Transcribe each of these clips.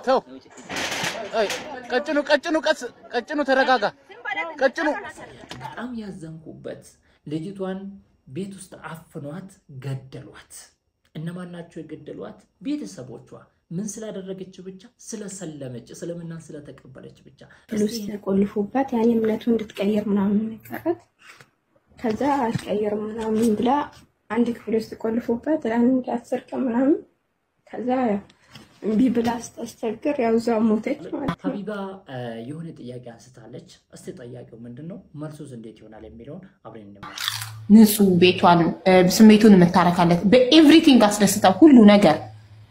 ተው አይ ቀጭኑ ተረጋጋ ቀጭኑ በጣም ያዘንኩበት ልጅቷን ቤት ውስጥ አፍኗት ገደሏት እነማን ናቸው የገደሏት ቤተሰቦቿ ምን ስላደረገች ብቻ ስለሰለመች ስለምናን ስለተቀበለች ብቻ ልጅ ተቆልፎባት ያኔ እምነቱ እንድትቀየር ምናምን መከራት ከዛ አስቀየር ምናምን ብላ አንድ ክፍል ውስጥ ቆልፎባት አንድ 10 ቀን ምናምን ከዛ ቢብላ አስተስተግር ያው ዛው ሞተች ማለት ነው ሀቢባ የሆነ ጥያቄ አንስታለች እስቲ ጥያቄው ምንድነው መልሱስ እንዴት ይሆናል የሚለውን አብረን እንመጣለን ንጹህ ቤቷን ስሜቱን መታረካለት በኤቭሪቲንግ አስደስታው ሁሉ ነገር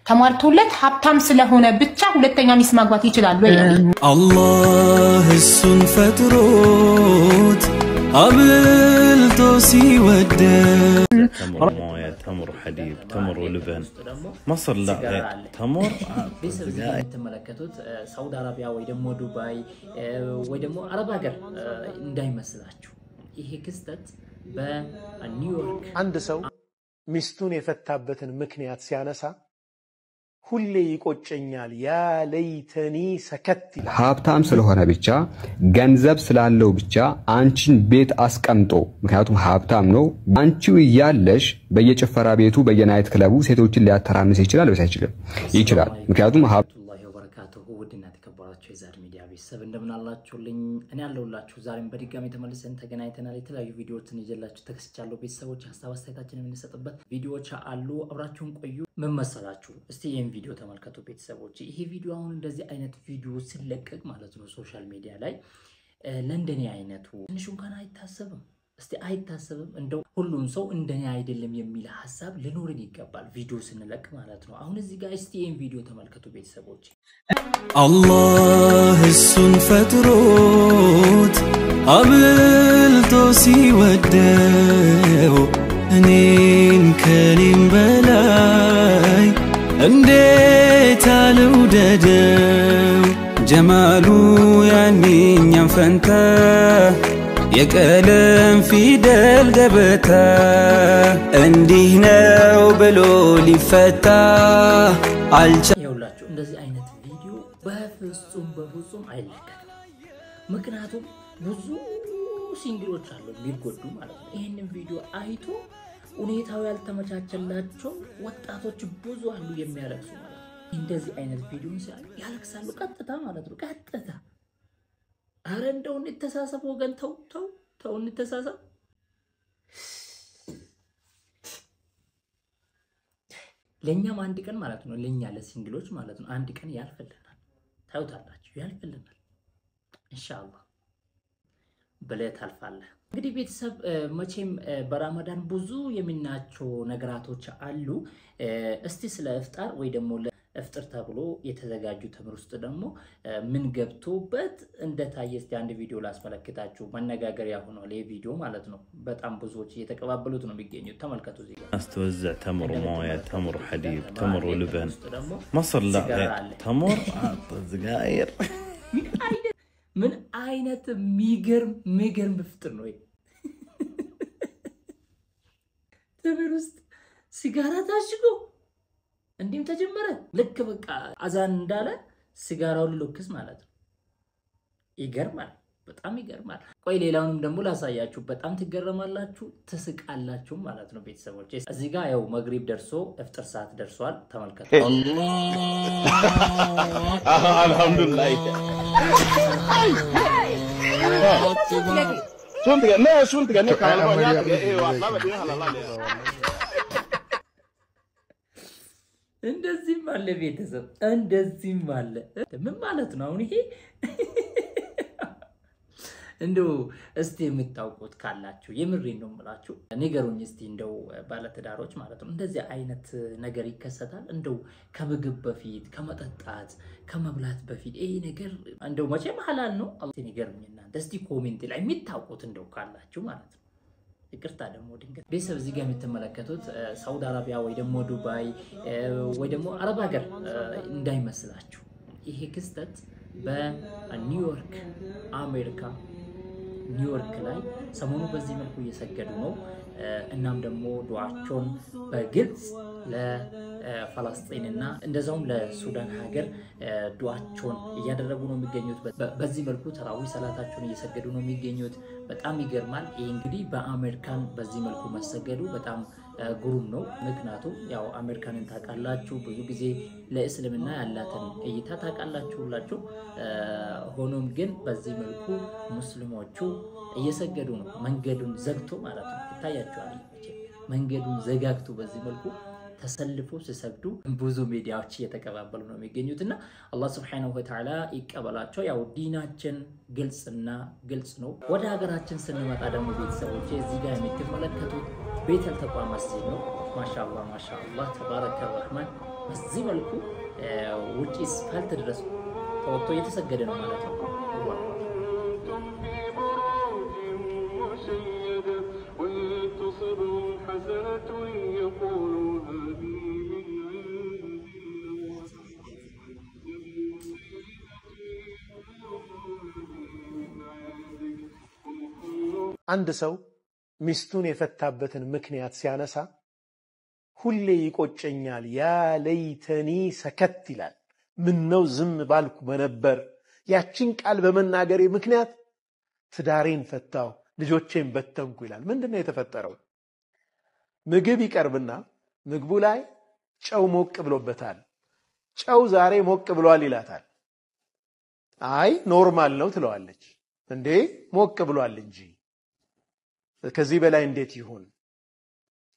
ተማርቶለት ሀብታም ስለሆነ ብቻ ሁለተኛ ሚስት ማግባት ይችላል ወይ አላህ እሱን ፈጥሮት አብልቶ ሲወደ تمر حليب تمر ولبن مصر لا تمر تملكتوت سعودي عربيا ወይ ደግሞ ዱባይ ወይ ደግሞ አረብ ሀገር እንዳይመስላችሁ ይሄ ክስተት በኒውዮርክ አንድ ሰው ሚስቱን የፈታበትን ምክንያት ሲያነሳ ሁሌ ይቆጨኛል ያ ለይተኒ ሰከት ሀብታም ስለሆነ ብቻ ገንዘብ ስላለው ብቻ አንቺን ቤት አስቀምጦ ምክንያቱም ሀብታም ነው አንቺው ያለሽ በየጭፈራ ቤቱ በየናይት ክለቡ ሴቶችን ሊያተራምስ ይችላል ወይስ አይችልም ይችላል ምክንያቱም ወራህመቱላሂ ወበረካቱሁ ውድና ተከበራችሁ የዛሬ ሚዲያ ቤተሰብ እንደምን አላችሁልኝ እኔ ያለሁላችሁ ዛሬም በድጋሚ ተመልሰን ተገናኝተናል የተለያዩ ቪዲዮዎችን ይዤላችሁ ተከስቻለሁ ቤተሰቦች ሐሳብ አስተያየታችንን የምንሰጥበት ቪዲዮዎች አሉ አብራችሁን ቆዩ ምን መሰላችሁ እስቲ ይሄን ቪዲዮ ተመልከቱ ቤተሰቦች ይሄ ቪዲዮ አሁን እንደዚህ አይነት ቪዲዮ ሲለቀቅ ማለት ነው ሶሻል ሚዲያ ላይ ለንደኔ አይነቱ ትንሽ እንኳን አይታሰብም እስቲ አይታሰብም እንደው ሁሉም ሰው እንደኔ አይደለም የሚል ሐሳብ ሊኖርን ይገባል ቪዲዮ ስንለቅ ማለት ነው አሁን እዚህ ጋር እስቲ ይሄን ቪዲዮ ተመልከቱ ቤተሰቦች አላህ እሱን ፈጥሮት አብልቶ ሲወደው እኔን ከኔም በላይ እንዴት አልውደደው ጀማሉ ያንኛም ፈንታ የቀለም ፊደል ገበታ እንዲህ ነው ብሎ ሊፈታ ይኸውላችሁ እንደዚህ አይነት ቪዲዮ በፍጹም አይለቀቅም ምክንያቱም ብዙ ሲንግሎች አሉ የሚጎዱ ማለት ነው ይሄንን ቪዲዮ አይቶ ሁኔታው ያልተመቻቸላቸው ወጣቶች ብዙ አሉ የሚያለቅሱ ማለት ነው እንደዚህ አይነት ቪዲዮን ሲያዩ ያለቅሳሉ ቀጥታ ማለት ነው ቀጥታ አረ እንደው እንተሳሰብ ወገን ተው እንተሳሰብ ለኛም አንድ ቀን ማለት ነው ለኛ ለሲንግሎች ማለት ነው አንድ ቀን ያልፈልናል ታውታላችሁ ያልፈልናል ኢንሻአላህ በለት አልፋለ እንግዲህ ቤተሰብ መቼም በረመዳን ብዙ የሚናቸው ነገራቶች አሉ እስቲ ስለ ኢፍጣር ወይ ደግሞ ኢፍጣር ተብሎ የተዘጋጁ ተምር ውስጥ ደግሞ ምን ገብቶበት እንደታየስ አንድ ቪዲዮ ላስመለክታችሁ መነጋገሪያ ሆኗል ይሄ ቪዲዮ ማለት ነው በጣም ብዙዎች እየተቀባበሉት ነው የሚገኙት ተመልከቱ እዚህ ጋር استوزع تمر ومويه تمر وحليب تمر ولبن مصر لا تمر سجاير ምን አይነት ሚገርም ፍጥር ነው ተምር ውስጥ ሲጋራ ታሽጎ እንዲም ተጀመረ ልክ በቃ አዛን እንዳለ ሲጋራው ሊለክስ ማለት ነው ይገርማል በጣም ይገርማል ቆይ ሌላውንም ደግሞ ላሳያችሁ በጣም ትገረማላችሁ ተስቃላችሁ ማለት ነው ቤተሰቦች እዚህ ጋር ያው መግሪብ ደርሶ ኢፍጣር ሰዓት ደርሷል ተመልከቱ አልহামዱሊላህ ሱንት ገነ ካላባኛ እንደዚህም አለ ቤተሰብ እንደዚህም አለ ምን ማለት ነው አሁን ይሄ እንደው እስቲ የምታውቁት ካላችሁ የምሬን ነው የምላችሁ ንገሩኝ እስቲ እንደው ባለትዳሮች ማለት ነው እንደዚህ አይነት ነገር ይከሰታል እንደው ከምግብ በፊት ከመጠጣት ከመብላት በፊት ይሄ ነገር እንደው መቼም ሐላል ነው አላህ ንገሩኝ እናንተ እስቲ ኮሜንት ላይ የምታውቁት እንደው ካላችሁ ማለት ነው ይቅርታ ደግሞ ድንገት ቤተሰብ እዚህ ጋር የምትመለከቱት ሳውዲ አረቢያ ወይ ደግሞ ዱባይ ወይ ደግሞ አረብ ሀገር እንዳይመስላችሁ ይሄ ክስተት በኒውዮርክ አሜሪካ ኒውዮርክ ላይ ሰሞኑ በዚህ መልኩ እየሰገዱ ነው እናም ደግሞ ዱዓቸውን በግልጽ ለፈለስጢንና እንደዛውም ለሱዳን ሀገር ዱዓቸውን እያደረጉ ነው የሚገኙት። በዚህ መልኩ ተራዊ ሰላታቸውን እየሰገዱ ነው የሚገኙት። በጣም ይገርማል። ይሄ እንግዲህ በአሜሪካን በዚህ መልኩ መሰገዱ በጣም ግሩም ነው። ምክንያቱም ያው አሜሪካንን ታውቃላችሁ፣ ብዙ ጊዜ ለእስልምና ያላትን እይታ ታውቃላችሁላችሁ። ሆኖም ግን በዚህ መልኩ ሙስሊሞቹ እየሰገዱ ነው፣ መንገዱን ዘግቶ ማለት ነው። ይታያችኋል። መንገዱን ዘጋግቶ በዚህ መልኩ ተሰልፎ ሲሰግዱ ብዙ ሚዲያዎች እየተቀባበሉ ነው የሚገኙትና አላህ Subhanahu Wa Ta'ala ይቀበላቸው። ያው ዲናችን ግልጽና ግልጽ ነው። ወደ ሀገራችን ስንመጣ ደግሞ ቤተሰቦች እዚህ ጋር የምትመለከቱት ቤተል ተቋም መስጂድ ነው። ማሻአላህ ማሻአላህ ተባረከ ረህማን። በዚህ መልኩ ውጪ ስፋልት ድረስ ተወጥቶ እየተሰገደ ነው ማለት ነው። አንድ ሰው ሚስቱን የፈታበትን ምክንያት ሲያነሳ ሁሌ ይቆጨኛል፣ ያ ለይተኒ ሰከት ይላል። ምን ነው ዝም ባልኩ በነበር፣ ያችን ቃል በመናገሬ ምክንያት ትዳሬን ፈታው፣ ልጆቼን በተንኩ ይላል። ምንድነው የተፈጠረው? ምግብ ይቀርብና ምግቡ ላይ ጨው ሞቅ ብሎበታል። ጨው ዛሬ ሞቅ ብሏል ይላታል። አይ ኖርማል ነው ትለዋለች። እንዴ ሞቅ ብሏል እንጂ ከዚህ በላይ እንዴት ይሁን?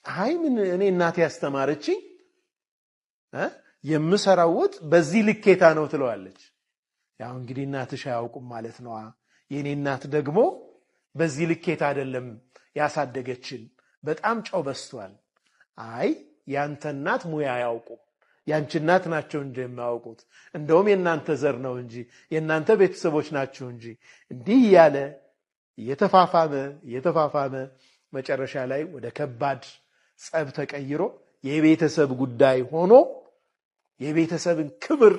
አይ ምን እኔ እናቴ ያስተማረችኝ የምሰራው ወጥ በዚህ ልኬታ ነው ትለዋለች። ያው እንግዲህ እናትሽ አያውቁም ማለት ነው። የኔ እናት ደግሞ በዚህ ልኬታ አይደለም ያሳደገችን፣ በጣም ጨው በስቷል። አይ ያንተ እናት ሙያ ያውቁም፣ ያንቺ እናት ናቸው እንጂ የሚያውቁት፣ እንደውም የናንተ ዘር ነው እንጂ የናንተ ቤተሰቦች ናቸው እንጂ። እንዲህ ያለ የተፋፋመ መጨረሻ ላይ ወደ ከባድ ጸብ ተቀይሮ የቤተሰብ ጉዳይ ሆኖ የቤተሰብን ክብር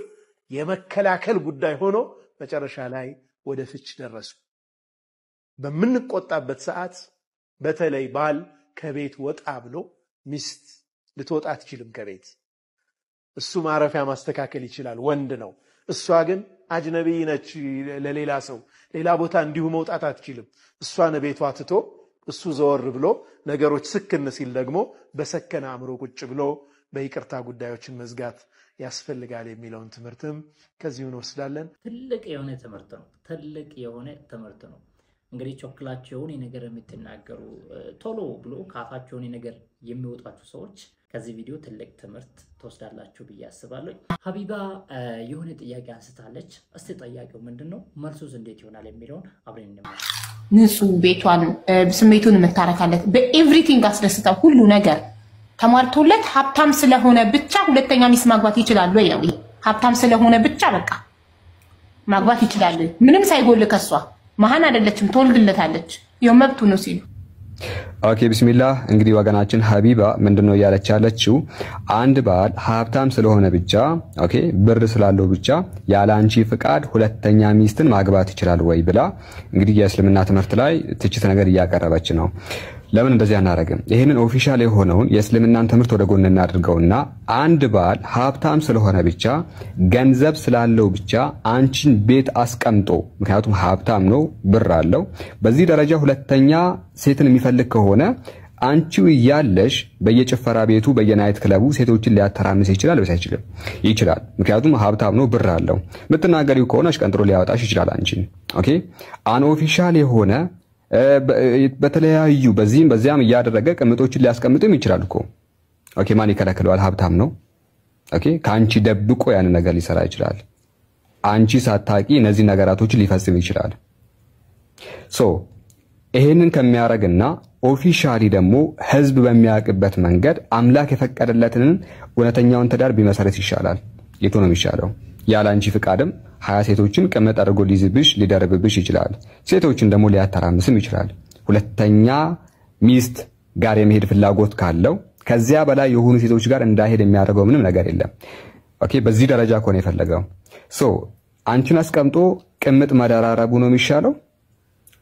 የመከላከል ጉዳይ ሆኖ መጨረሻ ላይ ወደ ፍች ደረሱ። በምንቆጣበት ሰዓት በተለይ ባል ከቤት ወጣ ብሎ ሚስት ልትወጣ አትችልም ከቤት። እሱ ማረፊያ ማስተካከል ይችላል፣ ወንድ ነው። እሷ ግን አጅነቢ ነች፣ ለሌላ ሰው ሌላ ቦታ እንዲሁ መውጣት አትችልም። እሷን ቤቷ ትቶ እሱ ዘወር ብሎ ነገሮች ስክን ሲል ደግሞ በሰከነ አእምሮ ቁጭ ብሎ በይቅርታ ጉዳዮችን መዝጋት ያስፈልጋል የሚለውን ትምህርትም ከዚሁ እንወስዳለን። ትልቅ የሆነ ትምህርት ነው። እንግዲህ ቾክላቸውን ነገር የምትናገሩ ቶሎ ብሎ ካፋቸውን ነገር የሚወጣችሁ ሰዎች ከዚህ ቪዲዮ ትልቅ ትምህርት ተወስዳላችሁ ብዬ አስባለሁ። ሀቢባ የሆነ ጥያቄ አንስታለች። እስቲ ጥያቄው ምንድነው? መልሱስ እንዴት ይሆናል የሚለውን አብረን እንመለከት። ንጹህ ቤቷን ስሜቱን የምታረካለት በኤቭሪቲንግ አስደስታው ሁሉ ነገር ተሟልቶለት ሀብታም ስለሆነ ብቻ ሁለተኛ ሚስት ማግባት ይችላል ወይ? ያው ሀብታም ስለሆነ ብቻ በቃ ማግባት ይችላል፣ ምንም ሳይጎል ከሷ መሃን አይደለችም፣ ትወልድለታለች፣ ይሄው መብቱ ነው ሲሉ። ኦኬ ቢስሚላህ። እንግዲህ ወገናችን ሀቢባ ምንድነው ያለች ያለችው? አንድ ባል ሀብታም ስለሆነ ብቻ ኦኬ ብር ስላለው ብቻ ያለ አንቺ ፍቃድ ሁለተኛ ሚስትን ማግባት ይችላል ወይ ብላ እንግዲህ የእስልምና ትምህርት ላይ ትችት ነገር እያቀረበች ነው። ለምን እንደዚህ አናረግም? ይሄንን ኦፊሻል የሆነውን የእስልምናን ትምህርት ወደ ጎን እናድርገውና አንድ ባል ሀብታም ስለሆነ ብቻ ገንዘብ ስላለው ብቻ አንቺን ቤት አስቀምጦ፣ ምክንያቱም ሀብታም ነው ብር አለው፣ በዚህ ደረጃ ሁለተኛ ሴትን የሚፈልግ ከሆነ አንቺው ያለሽ በየጭፈራ ቤቱ በየናይት ክለቡ ሴቶችን ሊያተራምስ ይችላል ወይስ አይችልም? ይችላል። ምክንያቱም ሀብታም ነው ብር አለው። የምትናገሪው ከሆነ አሽቀንጥሮ ሊያወጣሽ ይችላል አንቺን። ኦኬ አን ኦፊሻል የሆነ በተለያዩ በዚህም በዚያም ያደረገ ቅምጦችን ሊያስቀምጥም ይችላል እኮ። ኦኬ ማን ይከለክለዋል? ሀብታም ነው። ኦኬ ካንቺ ደብቆ ያን ነገር ሊሰራ ይችላል። አንቺ ሳታቂ እነዚህ ነገራቶችን ሊፈጽም ይችላል። ሶ ይሄንን ከሚያረግና ኦፊሻሊ ደግሞ ህዝብ በሚያውቅበት መንገድ አምላክ የፈቀደለትን እውነተኛውን ትዳር ቢመሰረት ይሻላል። የቱ ነው የሚሻለው? ያላንቺ ፍቃድም 20 ሴቶችን ቅምጥ አድርጎ ሊዝብሽ ሊደርብብሽ ይችላል። ሴቶችን ደግሞ ሊያተራምስም ይችላል። ሁለተኛ ሚስት ጋር የመሄድ ፍላጎት ካለው ከዚያ በላይ የሆኑ ሴቶች ጋር እንዳይሄድ የሚያደርገው ምንም ነገር የለም። ኦኬ በዚህ ደረጃ ኮን የፈለገው ሶ አንቺን አስቀምጦ ቅምጥ መደራረቡ ነው የሚሻለው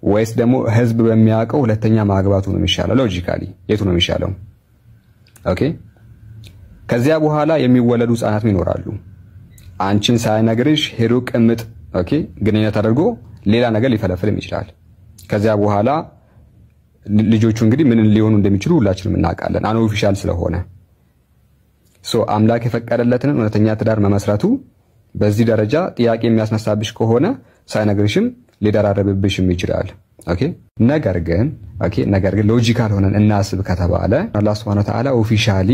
ወይስ ደግሞ ህዝብ በሚያውቀው ሁለተኛ ማግባቱ ነው የሚሻለው? ሎጂካሊ የቱ ነው የሚሻለው? ኦኬ ከዚያ በኋላ የሚወለዱ ህፃናት ይኖራሉ። አንቺን ሳይነግርሽ ሄዶ ቅምጥ ኦኬ ግንኙነት አድርጎ ሌላ ነገር ሊፈለፍልም ይችላል። ከዚያ በኋላ ልጆቹ እንግዲህ ምን ሊሆኑ እንደሚችሉ ሁላችንም እናውቃለን፣ አን ኦፊሻል ስለሆነ አምላክ የፈቀደለትን እውነተኛ ትዳር መመስረቱ በዚህ ደረጃ ጥያቄ የሚያስነሳብሽ ከሆነ ሳይነግርሽም ሊደራረብብሽም ይችላል። ኦኬ ነገር ግን ሎጂካል ሆነን እናስብ ከተባለ አላህ Subhanahu Wa Ta'ala ኦፊሻሊ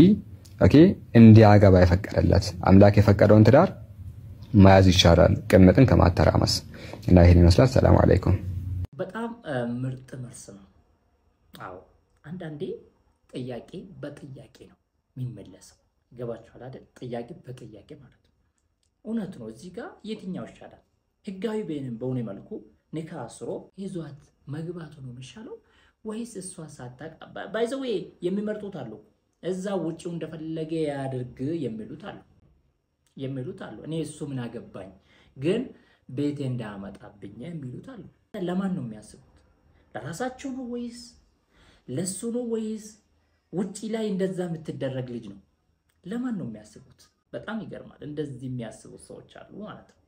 ኦኬ እንዲያገባ የፈቀደለት አምላክ የፈቀደውን ትዳር መያዝ ይቻላል ቅምጥን ከማተራመስ እና ይሄን ይመስላል። ሰላም አለይኩም። በጣም ምርጥ መልስ ነው። አዎ አንዳንዴ ጥያቄ በጥያቄ ነው የሚመለሰው። ገባችኋል አይደል? ጥያቄ በጥያቄ ማለት ነው። እውነት ነው። እዚህ ጋር የትኛው ይሻላል? ህጋዊ በሆነ መልኩ ኒካ አስሮ ይዟት መግባቱ ነው የሚሻለው ወይስ እሷ ሳታቅ ባይዘው የሚመርጡት አሉ። እዛ ውጪው እንደፈለገ ያድርግ የሚሉት አሉ። እኔ እሱ ምን አገባኝ ግን ቤቴ እንዳያመጣብኝ የሚሉት አሉ። ለማን ነው የሚያስቡት? ለራሳቸው ነው ወይስ ለሱ ነው ወይስ ውጪ ላይ እንደዛ የምትደረግ ልጅ ነው? ለማን ነው የሚያስቡት? በጣም ይገርማል። እንደዚህ የሚያስቡት ሰዎች አሉ ማለት ነው።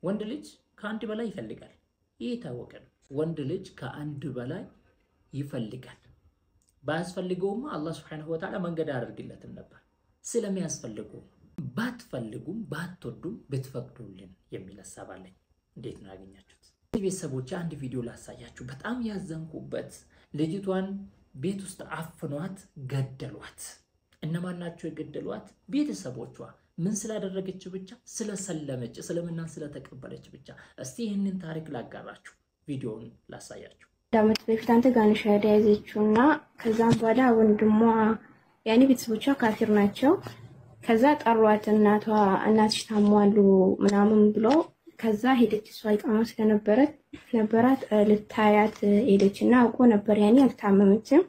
ወንድ ልጅ ከአንድ በላይ ይፈልጋል። ይሄ ታወቀ ነው። ወንድ ልጅ ከአንድ በላይ ይፈልጋል። ባያስፈልገውማ አላህ Subhanahu Wa Ta'ala መንገድ አድርግለትም ነበር። ስለሚያስፈልገው ባትፈልጉም ባትወዱም ብትፈቅዱልን የሚል ሐሳብ አለኝ። እንዴት ነው ያገኛችሁት? ቤተሰቦች አንድ ቪዲዮ ላሳያችሁ። በጣም ያዘንኩበት ልጅቷን ቤት ውስጥ አፍኗት ገደሏት። እነማን ናቸው የገደሏት? ቤተሰቦቿ። ምን ስላደረገች ብቻ? ስለሰለመች፣ እስልምናን ስለተቀበለች ብቻ። እስቲ ይህንን ታሪክ ላጋራችሁ፣ ቪዲዮውን ላሳያችሁ። ዳመት በፊት አንተ ጋር ነው ሻዳ ያዘችውና ከዛም በኋላ ወንድሟ ያኔ ቤተሰቦቿ ካፊር ናቸው። ከዛ ጠሯት እናትሽ ታሟሉ ምናምን ብሎ ከዛ ሄደች። እሷ ይጣማ ስለነበራት ልታያት ሄደችና አውቆ ነበር ያኔ አልታመመችም።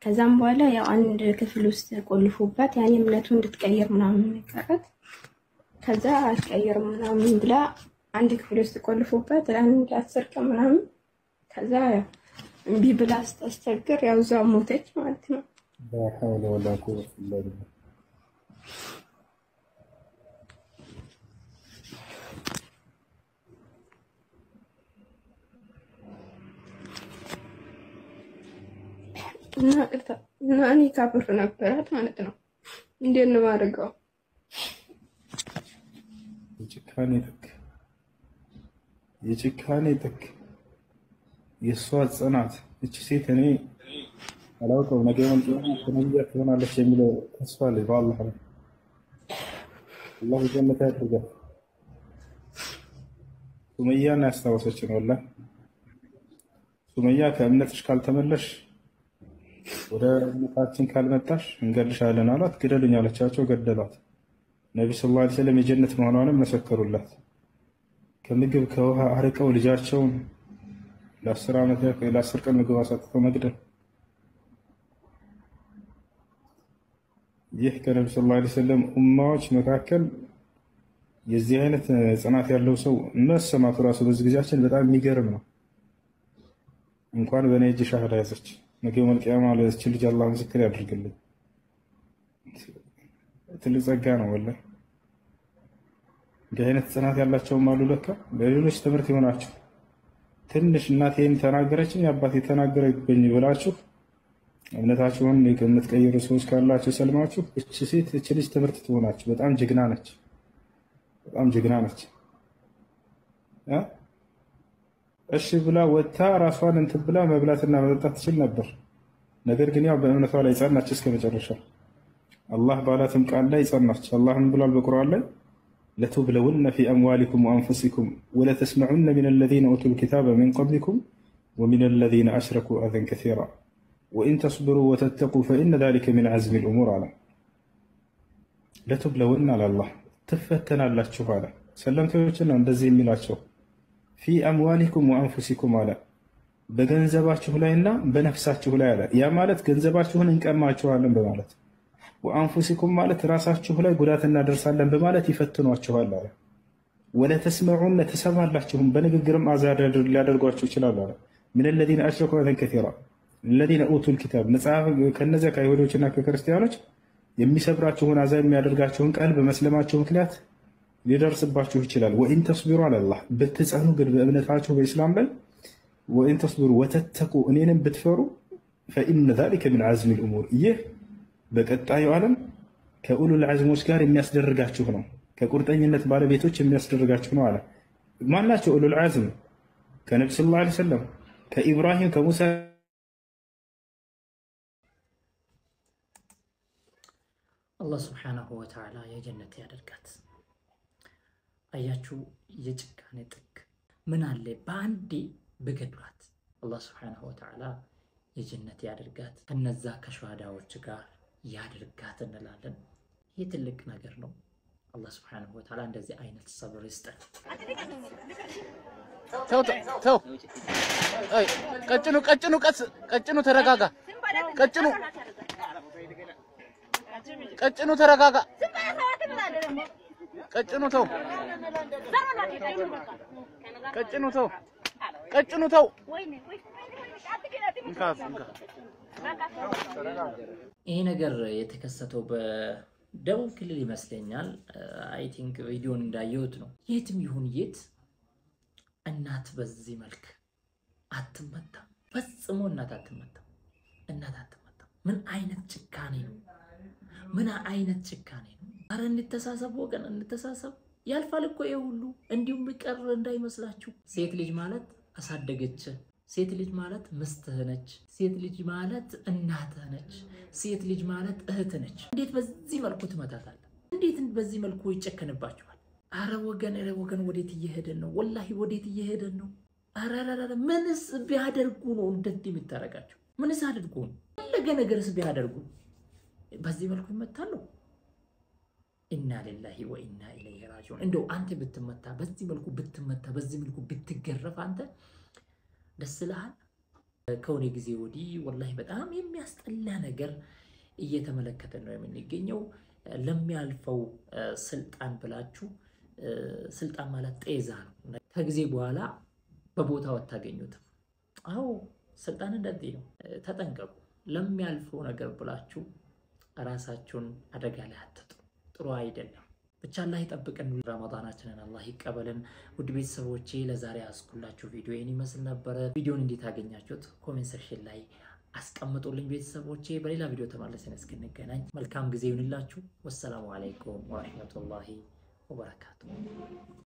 ከዛም በኋላ ያው አንድ ክፍል ውስጥ ቆልፎባት ያኔ እምነቱ እንድትቀይር ምናምን ነገራት። ከዛ አልቀየርም ምናምን ብላ አንድ ክፍል ውስጥ ቆልፎባት ለአንድ 10 ቀን ምናምን ከዛ እምቢ ብላ አስቸግር ያው እዛው ሞተች ማለት ነው። በሐውለ ወላ ቁወተ ኢላ ቢላህ። እና እኔ ካፍር ነበራት ማለት ነው። እንዴት ነው ማድረገው? የጭካኔ ጥግ የሷ ጽናት። እቺ ሴት እኔ አላውቀውም ነገ ነብይ ትሆናለች የሚለው ተስፋ አለኝ በአላህ ላይ። አላህ ጀነት ያድርጋት። ሱመያን ያስታወሰችን ወላሂ ሱመያ ከእምነትሽ ካልተመለሽ ወደ እምነታችን ካልመጣሽ እንገልሻለን አሏት። ግደሉኝ አለቻቸው፣ ገደሏት። ነብዩ ሰለላሁ ዐለይሂ ወሰለም የጀነት መሆኗንም መሰከሩላት። ከምግብ ከውሃ አርቀው ልጃቸውን ለ10 ቀን ምግብ አሳጥተው መግደል። ይህ ከነብዩ ሰለላሁ ዐለይሂ ወሰለም ኡማዎች መካከል የዚህ አይነት ጽናት ያለው ሰው መሰማቱ ራሱ በዚህ ጊዜያችን በጣም የሚገርም ነው። እንኳን በኔ እጅ ሻሃዳ ያዘች ነገ መልቂያማ ለዚህ ልጅ አላህ ምስክር ያድርግልኝ። ትልቅ ጸጋ ነው ወላሂ። እንዲህ አይነት ጽናት ያላቸውም አሉ ለካ ለሌሎች ትምህርት ይሆናችሁ። ትንሽ እናቴን ተናገረችኝ አባቴ ተናገረብኝ ብላችሁ እምነታችሁን የምትቀይሩ ሰዎች ካላችሁ ሰልማችሁ እቺ ሴት እቺ ልጅ ትምህርት ትሆናችሁ። በጣም ጀግና ነች፣ በጣም ጀግና ነች። እሺ ብላ ወጣ ራሷን እንትን ብላ መብላትና መጠጣት ትችል ነበር። ነገር ግን ያው በእምነቷ ላይ ጸናች እስከ መጨረሻ። አላህ ባላትም ቃል ላይ ጸናች። አላህ ምን ብሏል በቁርአን ላይ? ለቱብለውነ ፊ አምዋሊኩም ወአንፉሲኩም ወለተስመዑነ ሚነ ለዚነ ኡቱል ኪታበ ሚን ቀብሊኩም ወሚነ ለዚነ አሽረኩ አዘን ከሲራ ወኢን ተስብሩ ወተተቁ ፈኢነ ዛሊከ ሚን ዐዝሚል ኡሙር አለ። ለቱብለውነ አለ አላህ ትፈተናላችሁ አለ። ሰለምቴዎችን ነው እንደዚህ የሚላቸው። ፊ አምዋሊኩም ወአንፉሲኩም አለ በገንዘባችሁ ላይና በነፍሳችሁ ላይ አለ። ያ ማለት ገንዘባችሁን እንቀማችኋለን በማለት ወአንፉሲኩም ማለት ራሳችሁ ላይ ጉዳት እናደርሳለን በማለት ይፈትኗችኋል አለ። ወለተስመዑነ ተሰማላችሁም በንግግርም አዛድ ሊያደርጓችሁ ይችላል አለ። ሚነ ለዚነ አሽረኩ አዘን ከሲራ ለዚነ ኡቱል ኪታብ መጽሐፍ ከነዚያ ከአይሁዶችና ከክርስቲያኖች የሚሰብራችሁን አዛ የሚያደርጋችሁን ቀልብ በመስለማችሁ ምክንያት ሊደርስባችሁ ይችላል። ወኢን ተስቢሩ አለላህ ብትጸኑ ግን በእምነታችሁ በእስላም ላይ ወኢን ተስቢሩ ወተተቁ እኔንም ብትፈሩ ፈኢነ ዛሊከ ሚን ዐዝሚል ኡሙር ይህ በቀጣዩ ዓለም ከኡሉል ዐዝሞች ጋር የሚያስደርጋችሁ ነው። ከቁርጠኝነት ባለቤቶች የሚያስደርጋችሁ ነው አለ። ማናቸው ኡሉል ዐዝም? ከነብዩ ሰለላሁ ዐለይሂ ወሰለም፣ ከኢብራሂም፣ ከሙሳ። አላህ ሱብሓነሁ ወተዓላ የጀነት ያደርጋት። አያችሁ የጭካኔ ጥግ ምን አለ በአንዴ በገድሏት። አላህ ሱብሓነሁ ወተዓላ የጀነት ያደርጋት፣ ከነዛ ከሸሃዳዎች ጋር ያደርጋት እንላለን። ይህ ትልቅ ነገር ነው። አላህ ሱብሓነሁ ወተዓላ እንደዚህ አይነት ሰብር ይስጠን። ተው ቀጭኑ ተረጋጋ። ቀጭኑ ተረጋጋ። ቀጭኑ ተው። ይሄ ነገር የተከሰተው በደቡብ ክልል ይመስለኛል። አይ ቲንክ ቪዲዮን እንዳየሁት ነው። የትም ይሁን የት እናት በዚህ መልክ አትመታም። ፈጽሞ እናት አትመታም። ምን አይነት ጭካኔ ነው? ምን አይነት ጭካኔ ነው? አረ እንተሳሰብ ወገን፣ እንተሳሰብ። ያልፋል እኮ ይሄ ሁሉ እንዲሁም ይቀር እንዳይመስላችሁ። ሴት ልጅ ማለት አሳደገች። ሴት ልጅ ማለት ምስትህ ነች። ሴት ልጅ ማለት እናትህ ነች። ሴት ልጅ ማለት እህት ነች። እንዴት በዚህ መልኩ ትመታታለህ? እንዴት በዚህ መልኩ ይጨከንባችኋል? አረ ወገን ወዴት እየሄደን ነው? ወላሂ ወዴት እየሄደን ነው? አረ ምንስ ቢያደርጉ ነው እንደዚህ የምታረጋቸው? ምንስ አድርጉ ነው? ለገ ነገርስ ቢያደርጉ በዚህ መልኩ ይመታሉ? ኢና ሊላሂ ወኢና ኢለይሂ ራጂዑን። እንደው አንተ ብትመታ በዚህ መልኩ ብትመታ በዚህ መልኩ ብትገረፍ አንተ ደስ ይልሃል? ከሆነ ጊዜ ወዲህ ወላሂ በጣም የሚያስጠላ ነገር እየተመለከተን ነው የምንገኘው። ለሚያልፈው ስልጣን ብላችሁ ስልጣን ማለት ጤዛ ነው። ከጊዜ በኋላ በቦታው አታገኙትም። አዎ ስልጣን እንደዚህ ነው። ተጠንቀቁ። ለሚያልፈው ነገር ብላችሁ ራሳችሁን አደጋ ላይ አትጥሩ። ጥሩ አይደለም። ብቻ አላህ ይጠብቀን። ረመዳናችንን አላህ ይቀበልን። ውድ ቤተሰቦቼ ለዛሬ አስኩላችሁ ቪዲዮ ይህን ይመስል ነበረ። ቪዲዮን እንዴት አገኛችሁት? ኮሜንት ሴክሽን ላይ አስቀምጡልኝ ቤተሰቦቼ። በሌላ ቪዲዮ ተመልሰን እስክንገናኝ መልካም ጊዜ ይሁንላችሁ። ወሰላሙ አለይኩም ወራህመቱላሂ ወበረካቱ።